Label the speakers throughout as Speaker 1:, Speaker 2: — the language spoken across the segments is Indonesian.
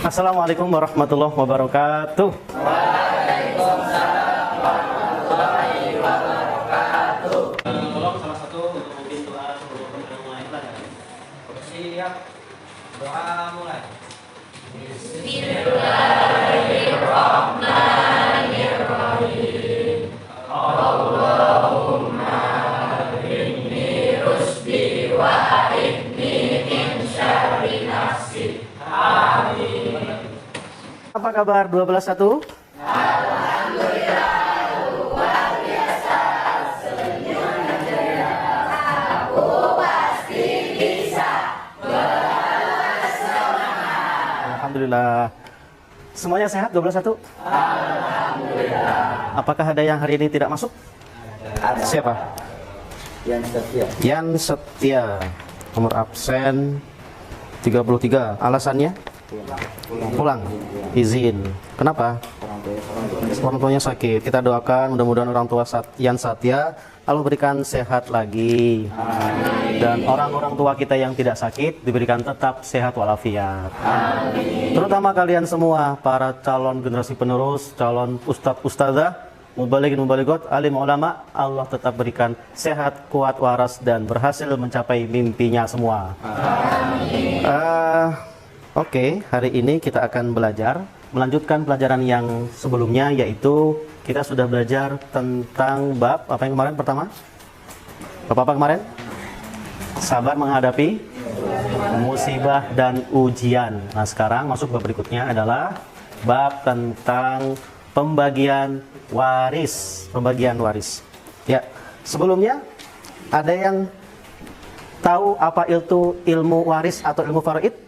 Speaker 1: Assalamualaikum warahmatullahi wabarakatuh.
Speaker 2: Waalaikumsalam warahmatullahi wabarakatuh.
Speaker 1: Tolong salah satu untuk memimpin doa sebelum kita mulai pelajaran. Siap. Doa mulai.
Speaker 2: Bismillahirrahmanirrahim. Allahumma inni rusdi wa a'idni min syarri nafsi. Amin.
Speaker 1: Apa kabar 12-1?
Speaker 2: Alhamdulillah, luar biasa, senyumnya ceria. Aku pasti bisa bersemangat.
Speaker 1: Alhamdulillah. Semuanya sehat 12-1?
Speaker 2: Alhamdulillah.
Speaker 1: Apakah ada yang hari ini tidak masuk?
Speaker 3: Ada.
Speaker 1: Siapa?
Speaker 3: Yang setia.
Speaker 1: Yan Setia. Nomor absen 33. Alasannya? Pulang. Izin. Kenapa? Orang tuanya sakit. Kita doakan mudah-mudahan orang tua Yan Setia Allah berikan sehat lagi.
Speaker 2: Amin.
Speaker 1: Dan orang-orang tua kita yang tidak sakit diberikan tetap sehat walafiat.
Speaker 2: Amin.
Speaker 1: Terutama kalian semua para calon generasi penerus, calon ustadz-ustadzah, mubalighin mubalighot, alim ulama, Allah tetap berikan sehat, kuat, waras dan berhasil mencapai mimpinya semua.
Speaker 2: Amin.
Speaker 1: Oke, hari ini kita akan belajar melanjutkan pelajaran yang sebelumnya, yaitu kita sudah belajar tentang bab apa yang kemarin pertama? Bab apa kemarin? Sabar menghadapi musibah dan ujian. Nah, sekarang masuk bab berikutnya adalah bab tentang pembagian waris. Pembagian waris. Ya, sebelumnya ada yang tahu apa itu ilmu waris atau ilmu faraid?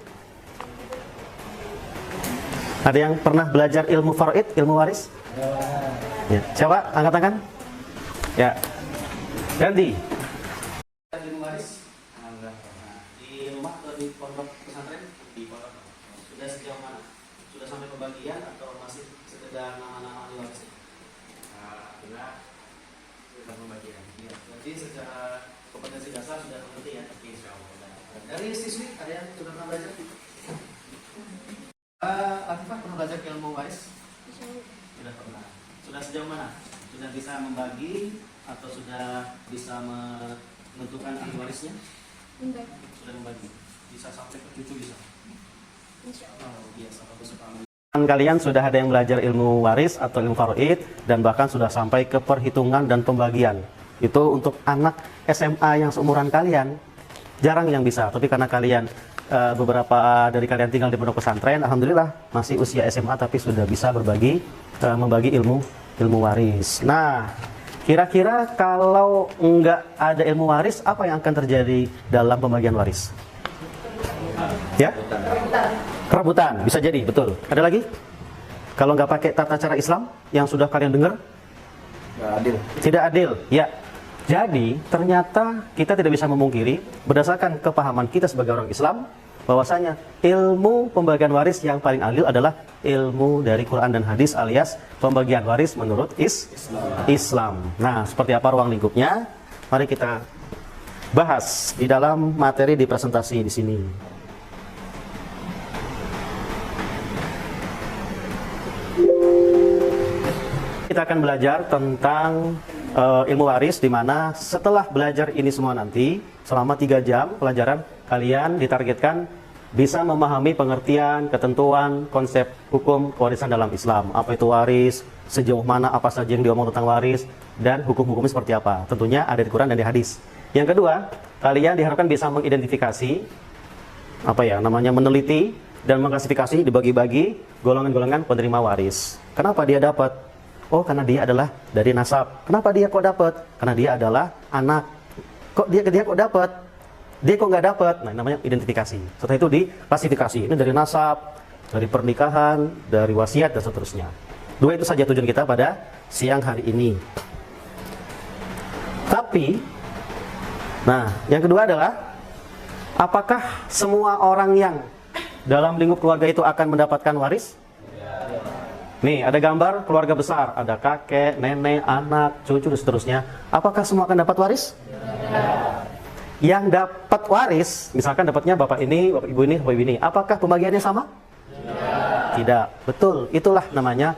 Speaker 1: Ada yang pernah belajar ilmu faraid, ilmu waris? Ya. Coba angkat tangan. Ya. Ganti. Ilmu waris? Enggak pernah. Di rumah atau di pondok pesantren? Di pondok. Sudah sejauh mana? Sudah sampai pembagian atau masih sekedar nama-nama ahli waris? Enggak. Sudah pembagian. Ya. Berarti secara kompetensi dasar sudah mengerti ya? Insyaallah. Dari siswi ada yang sudah pernah belajar? Latifah pernah belajar ilmu waris? Sudah pernah. Sudah sejauh mana? Sudah bisa membagi atau sudah bisa menentukan ahli warisnya?
Speaker 4: Enggak.
Speaker 1: Sudah membagi. Bisa sampai ke cucu bisa?
Speaker 4: Insyaallah.
Speaker 1: Oh, biasa. Bagus sekali. Kalian sudah ada yang belajar ilmu waris atau ilmu faraid dan bahkan sudah sampai ke perhitungan dan pembagian. Itu untuk anak SMA yang seumuran kalian. Jarang yang bisa, tapi karena kalian beberapa dari kalian tinggal di pondok pesantren, alhamdulillah masih usia SMA tapi sudah bisa membagi ilmu waris. Nah, kira-kira kalau nggak ada ilmu waris, apa yang akan terjadi dalam pembagian waris? Ya? Kerebutan, bisa jadi, betul. Ada lagi? Kalau nggak pakai tata cara Islam yang sudah kalian dengar?
Speaker 3: Nggak adil.
Speaker 1: Tidak adil, ya. Jadi, ternyata kita tidak bisa memungkiri berdasarkan kepahaman kita sebagai orang Islam bahwasanya ilmu pembagian waris yang paling adil adalah ilmu dari Quran dan hadis alias pembagian waris menurut Islam. Nah, seperti apa ruang lingkupnya? Mari kita bahas di dalam materi di presentasi di sini. Kita akan belajar tentang ilmu waris, di mana setelah belajar ini semua nanti selama 3 jam pelajaran kalian ditargetkan bisa memahami pengertian, ketentuan, konsep hukum warisan dalam Islam. Apa itu waris, sejauh mana apa saja yang diomong tentang waris, dan hukum-hukumnya seperti apa. Tentunya ada di Quran dan di hadis. Yang kedua, kalian diharapkan bisa mengidentifikasi meneliti dan mengklasifikasi, dibagi-bagi golongan-golongan penerima waris. Kenapa dia dapat? Oh, karena dia adalah dari nasab. Kenapa dia kok dapat? Karena dia adalah anak. Kok dia kok dapat? Dia kok nggak dapat? Nah, namanya identifikasi. Setelah itu diklasifikasi. Ini dari nasab, dari pernikahan, dari wasiat dan seterusnya. 2 itu saja tujuan kita pada siang hari ini. Tapi, nah, yang kedua adalah apakah semua orang yang dalam lingkup keluarga itu akan mendapatkan waris? Nih, ada gambar keluarga besar, ada kakek, nenek, anak, cucu, dan seterusnya. Apakah semua akan dapat waris? Yang dapat waris, misalkan dapatnya bapak ini, bapak ibu ini, bapak ibu ini. Apakah pembagiannya sama? Tidak. Betul, itulah namanya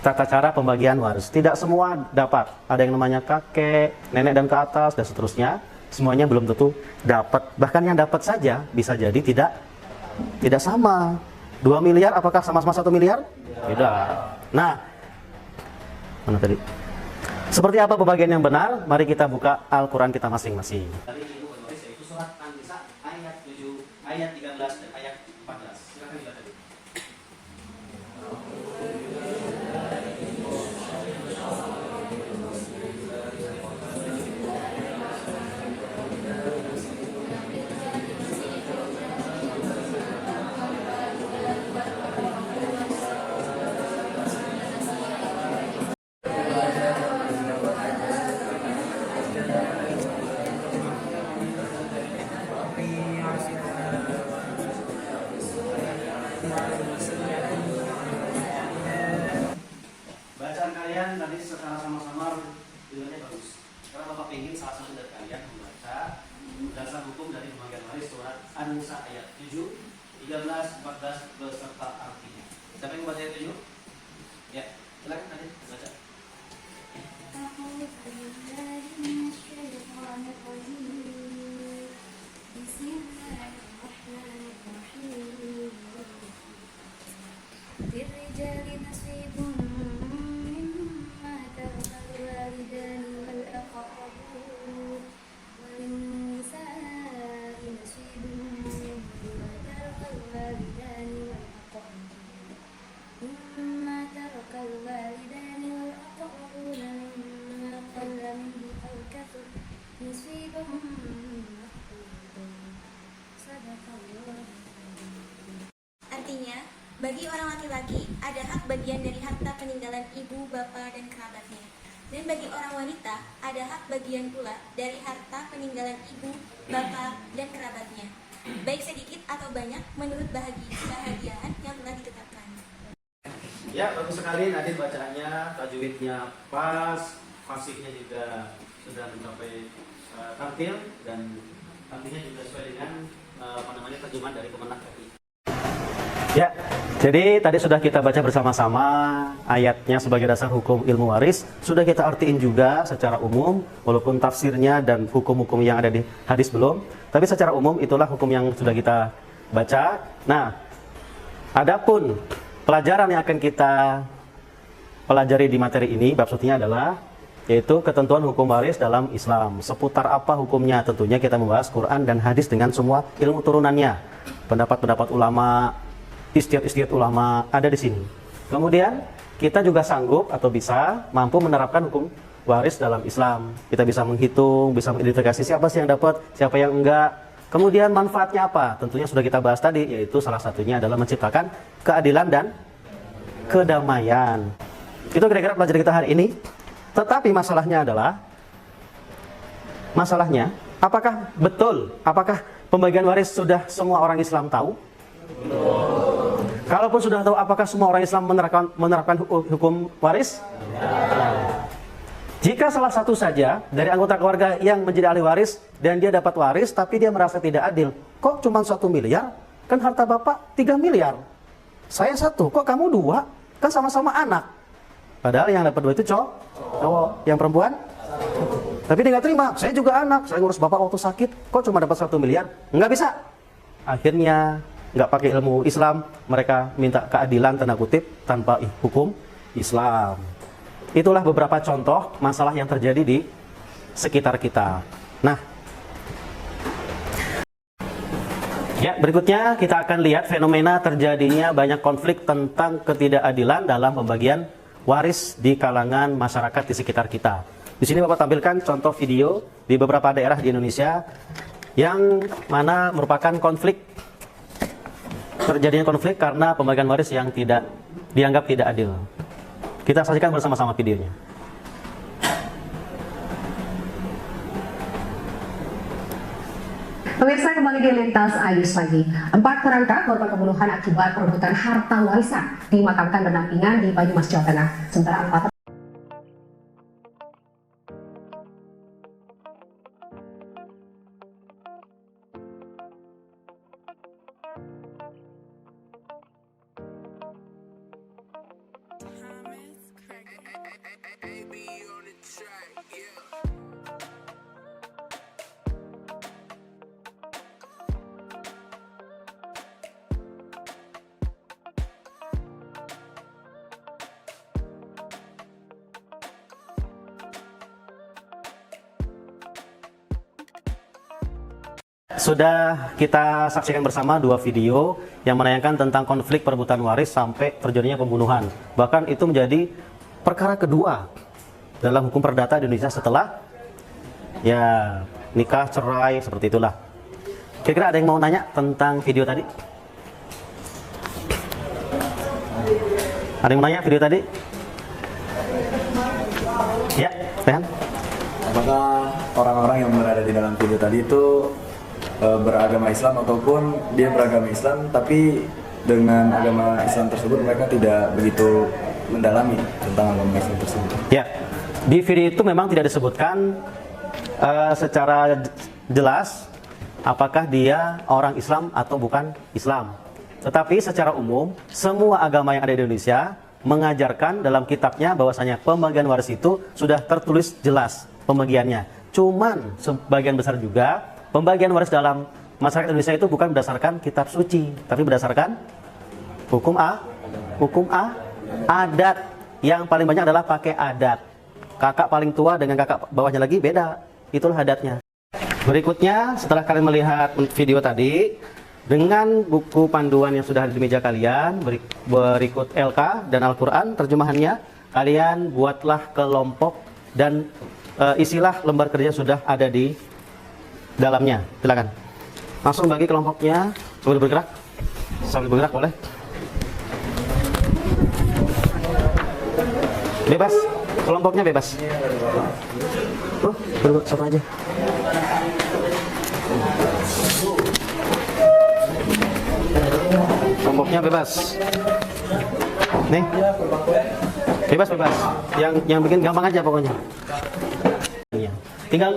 Speaker 1: tata cara pembagian waris. Tidak semua dapat. Ada yang namanya kakek, nenek dan ke atas, dan seterusnya. Semuanya belum tentu dapat. Bahkan yang dapat saja bisa jadi tidak sama. 2 miliar apakah sama-sama 1 miliar? Tidak. Nah, mana tadi? Seperti apa pembagian yang benar? Mari kita buka Al-Quran kita masing-masing. Dari Ibu penulis yaitu surat An-Nisa ayat 7, ayat 13 dan ayat 14. Silakan dilihat tadi. Bacaan kalian tadi secara sama-sama bilangnya bagus. Karena Bapak ingin salah satu dari kalian membaca dasar hukum dari pembagian waris surat An-Nisa ayat 7, 13, 14 beserta artinya. Siapa yang membaca ayat 7? Ya, silakan tadi baca.
Speaker 4: للرجال نصيب مما ترك الوالدان والأقربون وللنساء نصيب مما ترك الوالدان والأقربون مما قل منه أو كثر نصيبا مفروضا صدق الله.
Speaker 5: Artinya, bagi orang laki-laki ada hak bagian dari harta peninggalan ibu, bapak, dan kerabatnya. Dan bagi orang wanita ada hak bagian pula dari harta peninggalan ibu, bapak, dan kerabatnya. Baik sedikit atau banyak menurut bahagian yang telah ditetapkan.
Speaker 1: Ya, bagus sekali Nadine bacaannya, tajwidnya pas, fasihnya juga sudah mencapai tartil dan artinya juga sesuai dengan terjemahan dari Kemenak RI. Ya, jadi tadi sudah kita baca bersama-sama ayatnya sebagai dasar hukum ilmu waris. Sudah kita artiin juga secara umum, walaupun tafsirnya dan hukum-hukum yang ada di hadis belum. Tapi secara umum itulah hukum yang sudah kita baca. Nah, adapun pelajaran yang akan kita pelajari di materi ini, bab satunya adalah yaitu ketentuan hukum waris dalam Islam. Seputar apa hukumnya? Tentunya kita membahas Quran dan hadis dengan semua ilmu turunannya. Pendapat-pendapat ulama, istiad-istiad ulama ada di sini. Kemudian kita juga sanggup atau bisa mampu menerapkan hukum waris dalam Islam. Kita bisa menghitung, bisa mengidentifikasi siapa sih yang dapat, siapa yang enggak. Kemudian manfaatnya apa? Tentunya sudah kita bahas tadi, yaitu salah satunya adalah menciptakan keadilan dan kedamaian. Itu kira-kira pelajaran kita hari ini. Tetapi masalahnya apakah betul? Apakah pembagian waris sudah semua orang Islam tahu? Kalaupun sudah tahu, apakah semua orang Islam menerapkan hukum waris? Jika salah satu saja dari anggota keluarga yang menjadi ahli waris dan dia dapat waris tapi dia merasa tidak adil, kok cuma 1 miliar? Kan harta bapak 3 miliar. Saya 1, kok kamu 2? Kan sama-sama anak. Padahal yang dapat 2 itu cowok, yang perempuan? Tapi dia nggak terima, saya juga anak, saya ngurus bapak waktu sakit, kok cuma dapat 1 miliar? Nggak bisa. Akhirnya nggak pakai ilmu Islam, mereka minta keadilan tanda kutip tanpa hukum Islam. Itulah beberapa contoh masalah yang terjadi di sekitar kita. Nah, ya berikutnya kita akan lihat fenomena terjadinya banyak konflik tentang ketidakadilan dalam pembagian waris di kalangan masyarakat di sekitar kita. Di sini Bapak tampilkan contoh video di beberapa daerah di Indonesia yang mana merupakan terjadinya konflik karena pembagian waris yang dianggap tidak adil. Kita saksikan bersama-sama videonya.
Speaker 6: Pemirsa, kembali di Lintas Ayus Pagi. 4 kerangka korban pembunuhan akibat perebutan harta warisan dimakamkan berdampingan di Banyumas, Jawa Tengah. Sementara 4
Speaker 1: Sudah kita saksikan bersama 2 video yang menayangkan tentang konflik perebutan waris sampai terjadinya pembunuhan. Bahkan itu menjadi perkara kedua dalam hukum perdata di Indonesia setelah ya nikah, cerai, seperti itulah. Kira-kira ada yang mau nanya tentang video tadi? Ada yang mau nanya video tadi? Ya, Rehan.
Speaker 7: Apakah orang-orang yang berada di dalam video tadi itu beragama Islam ataupun dia beragama Islam tapi dengan agama Islam tersebut mereka tidak begitu mendalami tentang agama Islam tersebut?
Speaker 1: Ya, di video itu memang tidak disebutkan secara jelas apakah dia orang Islam atau bukan Islam. Tetapi secara umum, semua agama yang ada di Indonesia mengajarkan dalam kitabnya bahwasanya pembagian waris itu sudah tertulis jelas pembagiannya. Cuman sebagian besar juga pembagian waris dalam masyarakat Indonesia itu bukan berdasarkan kitab suci, tapi berdasarkan hukum adat. Yang paling banyak adalah pakai adat. Kakak paling tua dengan kakak bawahnya lagi beda. Itulah adatnya. Berikutnya, setelah kalian melihat video tadi, dengan buku panduan yang sudah ada di meja kalian, berikut LK dan Al-Quran terjemahannya, kalian buatlah kelompok dan isilah lembar kerja sudah ada di dalamnya. Silakan langsung bagi kelompoknya sambil bergerak boleh, bebas, kelompoknya bebas. Berbuat satu aja. Kelompoknya bebas. Nih, bebas. Yang bikin gampang aja pokoknya. Tinggal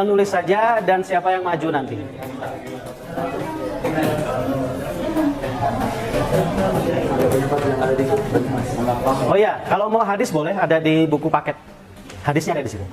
Speaker 1: nulis saja dan siapa yang maju nanti. Oh ya, kalau mau hadis boleh ada di buku paket. Hadisnya ada di sini.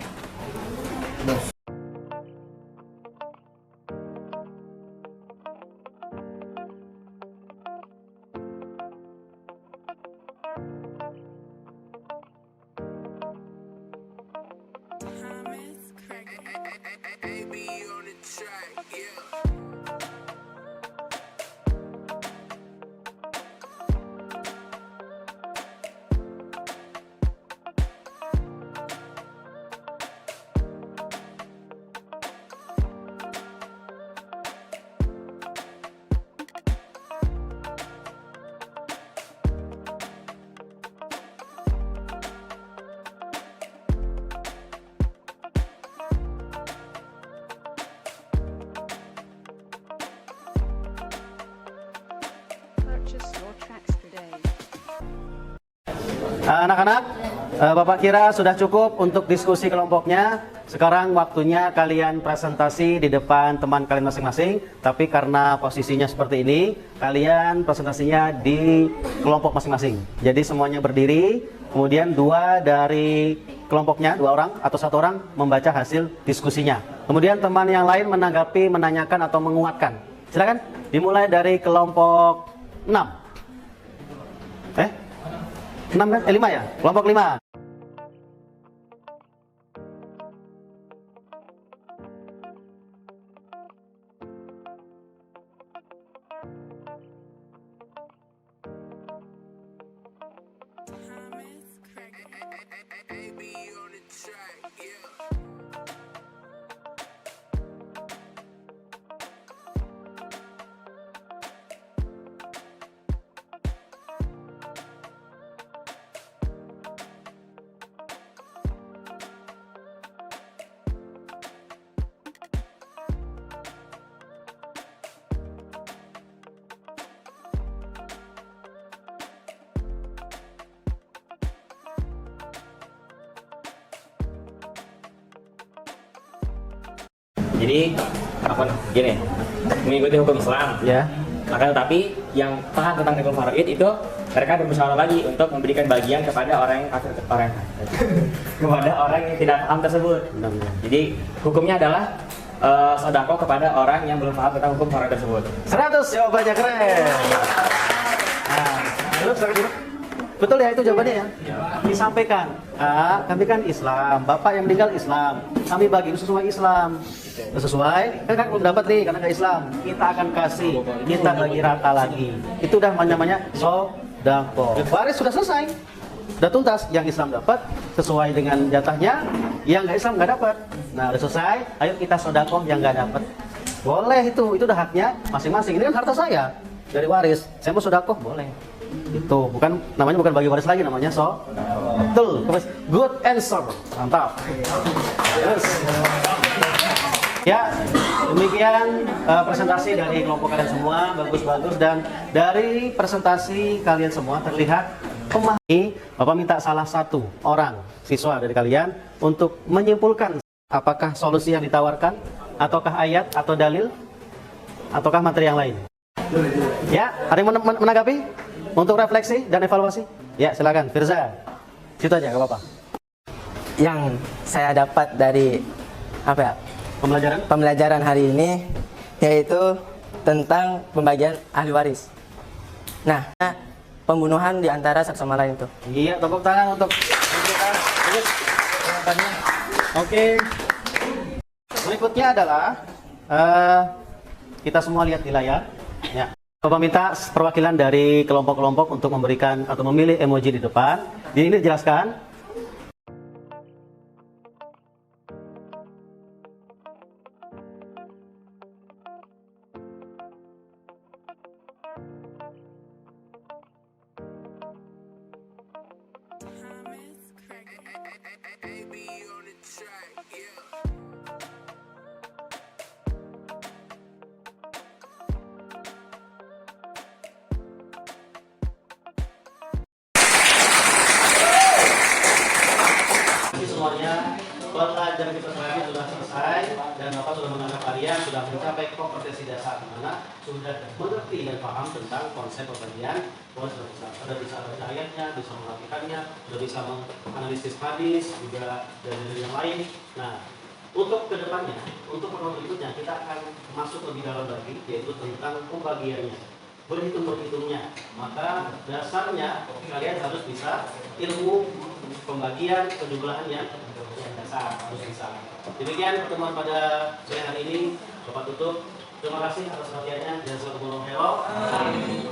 Speaker 1: Anak-anak, Bapak kira sudah cukup untuk diskusi kelompoknya. Sekarang waktunya kalian presentasi di depan teman kalian masing-masing. Tapi karena posisinya seperti ini, kalian presentasinya di kelompok masing-masing. Jadi semuanya berdiri, kemudian 2 dari kelompoknya, 2 orang atau 1 orang membaca hasil diskusinya. Kemudian teman yang lain menanggapi, menanyakan atau menguatkan. Silakan dimulai dari kelompok 6. 6 kan? 5 ya? Kelompok 5.
Speaker 8: Jadi apa gini, mengikuti hukum Islam.
Speaker 1: Ya.
Speaker 8: Maka tetapi yang paham tentang ilmu faraid itu mereka bermusyawarah lagi untuk memberikan bagian kepada orang yang kafir, kepada orang yang tidak paham tersebut. Jadi hukumnya adalah sedekah kepada orang yang belum paham tentang hukum faraid tersebut.
Speaker 1: 100 jawabannya keren. Nah, terus betul ya itu jawabannya ya. Disampaikan. Kami kan Islam, bapak yang meninggal Islam. Kami bagi sesuai Islam. Sesuai, kan belum dapat nih karena nggak Islam. Kita akan kasih, kita bagi rata lagi. Itu udah namanya sodako. Waris sudah selesai, udah tuntas. Yang Islam dapat sesuai dengan jatahnya, yang nggak Islam nggak dapat. Nah udah selesai, ayo kita sodako yang nggak dapat. Boleh itu udah haknya masing-masing. Ini kan harta saya dari waris. Saya mau sodako boleh. Itu bukan namanya bukan bagi waris lagi, namanya betul. Good answer, mantap. Yes. Ya, demikian presentasi dari kelompok kalian semua, bagus-bagus, dan dari presentasi kalian semua terlihat memahami. Bapak minta salah satu orang siswa dari kalian untuk menyimpulkan apakah solusi yang ditawarkan, ataukah ayat atau dalil, ataukah materi yang lain. Ya, ada yang menanggapi untuk refleksi dan evaluasi? Ya, silakan, Firza. Situ aja, nggak apa-apa.
Speaker 9: Yang saya dapat dari apa ya? Pembelajaran hari ini yaitu tentang pembagian ahli waris. Nah, pembunuhan di antara satu sama lain itu.
Speaker 1: Iya, tepuk tangan untuk kita. Oke. Berikutnya adalah kita semua lihat di layar. Ya. Bapak minta perwakilan dari kelompok-kelompok untuk memberikan atau memilih emoji di depan. Di ini dijelaskan. Semuanya pelajaran kita tadi sudah selesai dan Bapak sudah menganggap kalian sudah mencapai kompetensi dasar di mana sudah mengerti dan paham tentang konsep pembagian. Sudah bisa baca ayatnya, bisa melakukannya, sudah bisa menganalisis hadis juga dari yang lain. Nah, untuk kedepannya, untuk pertemuan berikutnya kita akan masuk lebih dalam lagi, yaitu tentang pembagiannya, berhitung-berhitungnya. Maka dasarnya kalian harus bisa ilmu pembagian penjumlahan yang dasar harus bisa. Demikian pertemuan pada sore hari ini. Bapak tutup. Terima kasih atas perhatiannya. Jazakumullah khairan.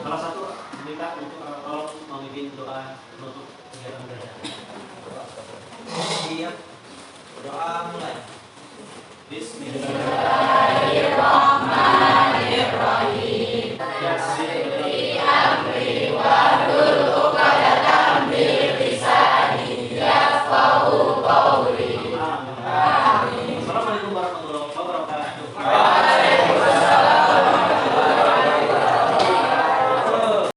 Speaker 1: Salah satu minta untuk tolong memimpin doa penutup kegiatan belajar. Siap. Doa mulai. Bismillah.